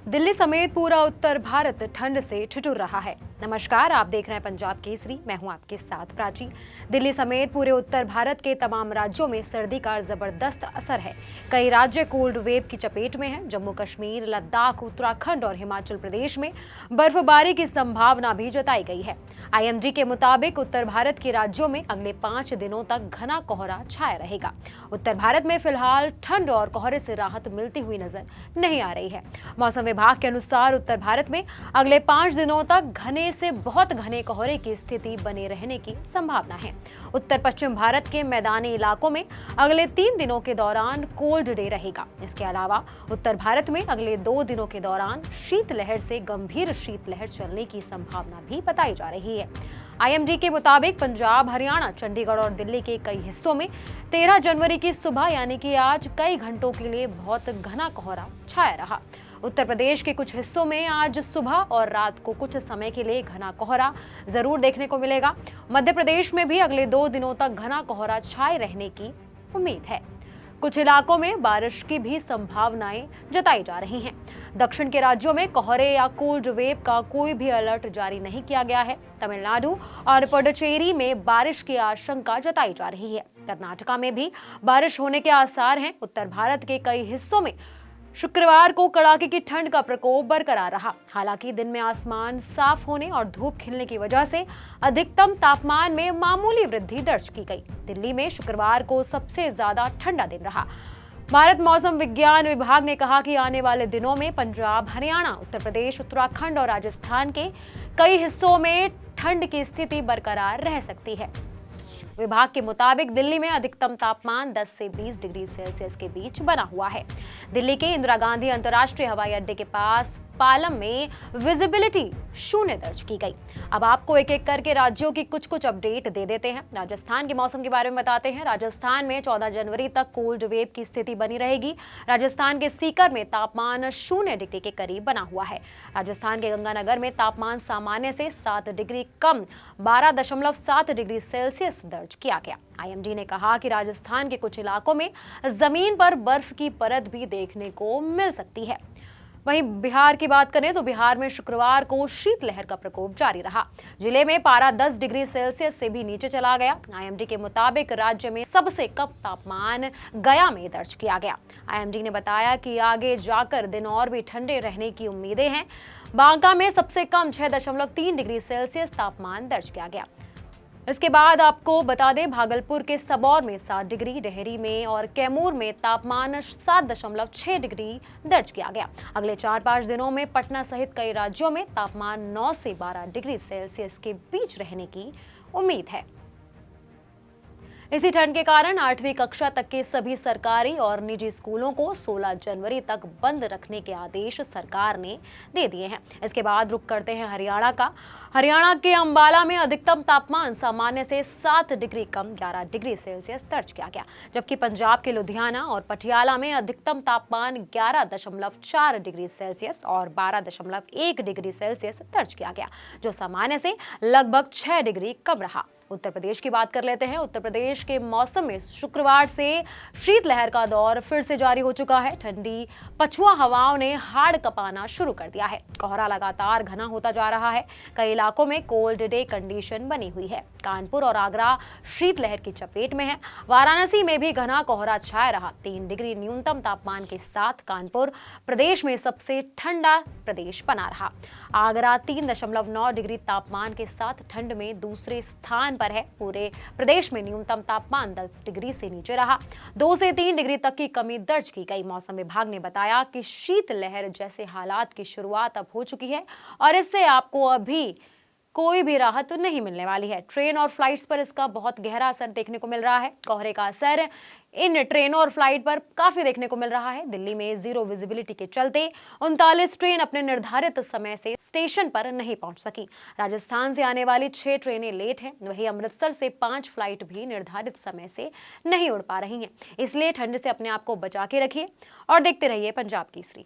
दिल्ली समेत पूरा उत्तर भारत ठंड से ठिठुर रहा है। नमस्कार, आप देख रहे हैं पंजाब केसरी। मैं हूं आपके साथ प्राची। दिल्ली समेत पूरे उत्तर भारत के तमाम राज्यों में सर्दी का जबरदस्त असर है। कई राज्य कोल्ड वेव की चपेट में हैं। जम्मू कश्मीर, लद्दाख, उत्तराखंड और हिमाचल प्रदेश में बर्फबारी की संभावना भी जताई गई है। आईएमडी के मुताबिक उत्तर भारत के राज्यों में अगले 5 दिनों तक घना कोहरा छाया रहेगा। उत्तर भारत में फिलहाल ठंड और कोहरे से राहत मिलती हुई नजर नहीं आ रही है। मौसम विभाग के अनुसार उत्तर भारत में अगले 5 दिनों तक घने से बहुत घने कोहरे की स्थिति बने रहने की संभावना है। उत्तर पश्चिम भारत के मैदानी इलाकों में अगले 3 दिनों के दौरान कोल्ड डे रहेगा। इसके अलावा उत्तर भारत में अगले 2 दिनों के दौरान शीतलहर से गंभीर शीतलहर चलने की संभावना भी बताई जा रही है। आईएमडी के मुताबिक पंजाब, हरियाणा, चंडीगढ़ और दिल्ली के कई हिस्सों में 13 जनवरी की सुबह यानी कि आज कई घंटों के लिए बहुत घना कोहरा छाया रहा। उत्तर प्रदेश के कुछ हिस्सों में आज सुबह और रात को कुछ समय के लिए घना कोहरा जरूर देखने को मिलेगा। मध्य प्रदेश में भी अगले 2 दिनों तक घना कोहरा छाए रहने की उम्मीद है। कुछ इलाकों में बारिश की भी संभावनाएं जताई जा रही हैं। दक्षिण के राज्यों में कोहरे या कोल्ड वेव का कोई भी अलर्ट जारी नहीं किया गया है। तमिलनाडु और पुडुचेरी में बारिश की आशंका जताई जा रही है। कर्नाटका में भी बारिश होने के आसार हैं। उत्तर भारत के कई हिस्सों में शुक्रवार को कड़ाके की ठंड का प्रकोप बरकरार रहा। हालांकि दिन में आसमान साफ होने और धूप खिलने की वजह से अधिकतम तापमान में मामूली वृद्धि दर्ज की गई। दिल्ली में शुक्रवार को सबसे ज्यादा ठंडा दिन रहा। भारत मौसम विज्ञान विभाग ने कहा कि आने वाले दिनों में पंजाब, हरियाणा, उत्तर प्रदेश, उत्तराखंड और राजस्थान के कई हिस्सों में ठंड की स्थिति बरकरार रह सकती है। विभाग के मुताबिक दिल्ली में अधिकतम तापमान 10 से 20 डिग्री सेल्सियस के बीच बना हुआ है। दिल्ली के इंदिरा गांधी अंतर्राष्ट्रीय हवाई अड्डे के पास पालम में विजिबिलिटी 0 दर्ज की गई। अब आपको एक एक करके राज्यों की कुछ अपडेट दे देते हैं। राजस्थान के मौसम के बारे में बताते हैं। राजस्थान में 14 जनवरी तक कोल्ड वेव की स्थिति बनी रहेगी। राजस्थान के सीकर में तापमान 0 डिग्री के करीब बना हुआ है। राजस्थान के गंगानगर में तापमान सामान्य से 7 डिग्री कम 12.7 डिग्री सेल्सियस दर्ज किया गया। आईएमडी ने कहा कि राजस्थान के कुछ इलाकों में जमीन पर बर्फ की परत भी देखने को मिल सकती है। वहीं बिहार की बात करें तो बिहार में शुक्रवार को शीतलहर का प्रकोप जारी रहा। जिले में पारा 10 डिग्री सेल्सियस से भी नीचे चला गया। आईएमडी के मुताबिक राज्य में सबसे कम तापमान गया में दर्ज किया गया। आईएमडी ने बताया कि आगे जाकर दिन और भी ठंडे रहने की उम्मीदें हैं। बांका में सबसे कम 6.3 डिग्री सेल्सियस तापमान दर्ज किया गया। इसके बाद आपको बता दें, भागलपुर के सबौर में 7 डिग्री, डेहरी में और कैमूर में तापमान 7.6 डिग्री दर्ज किया गया। अगले 4-5 दिनों में पटना सहित कई राज्यों में तापमान 9 से 12 डिग्री सेल्सियस के बीच रहने की उम्मीद है। इसी ठंड के कारण 8वीं कक्षा तक के सभी सरकारी और निजी स्कूलों को 16 जनवरी तक बंद रखने के आदेश सरकार ने दे दिए हैं। इसके बाद रुक करते हैं हरियाणा का। हरियाणा के अंबाला में अधिकतम तापमान सामान्य से 7 डिग्री कम 11 डिग्री सेल्सियस दर्ज किया गया, जबकि पंजाब के लुधियाना और पटियाला में अधिकतम तापमान 11.4 डिग्री सेल्सियस और 12.1 डिग्री सेल्सियस दर्ज किया गया, जो सामान्य से लगभग 6 डिग्री कम रहा। उत्तर प्रदेश की बात कर लेते हैं। उत्तर प्रदेश के मौसम में शुक्रवार से शीतलहर का दौर फिर से जारी हो चुका है। ठंडी पछुआ हवाओं ने हाड़ कपाना शुरू कर दिया है। कोहरा लगातार घना होता जा रहा है। कई इलाकों में कोल्ड डे कंडीशन बनी हुई है। कानपुर और आगरा शीतलहर की चपेट में है। वाराणसी में भी घना कोहरा छाया रहा। 3 डिग्री न्यूनतम तापमान के साथ कानपुर प्रदेश में सबसे ठंडा प्रदेश बना रहा। आगरा 3.9 डिग्री तापमान के साथ ठंड में दूसरे स्थान पर है। पूरे प्रदेश में न्यूनतम तापमान 10 डिग्री से नीचे रहा। 2 से 3 डिग्री तक की कमी दर्ज की गई। मौसम विभाग ने बताया कि शीतलहर जैसे हालात की शुरुआत अब हो चुकी है और इससे आपको अभी कोई भी राहत नहीं मिलने वाली है। ट्रेन और फ्लाइट्स पर इसका बहुत गहरा असर देखने को मिल रहा है। कोहरे का असर इन ट्रेनों और फ्लाइट पर काफी देखने को मिल रहा है। दिल्ली में 0 विजिबिलिटी के चलते 39 ट्रेन अपने निर्धारित समय से स्टेशन पर नहीं पहुंच सकी। राजस्थान से आने वाली 6 ट्रेनें लेट हैं। वहीं अमृतसर से 5 फ्लाइट भी निर्धारित समय से नहीं उड़ पा रही हैं। इसलिए ठंड से अपने आप को बचा के रखिए और देखते रहिए पंजाब केसरी।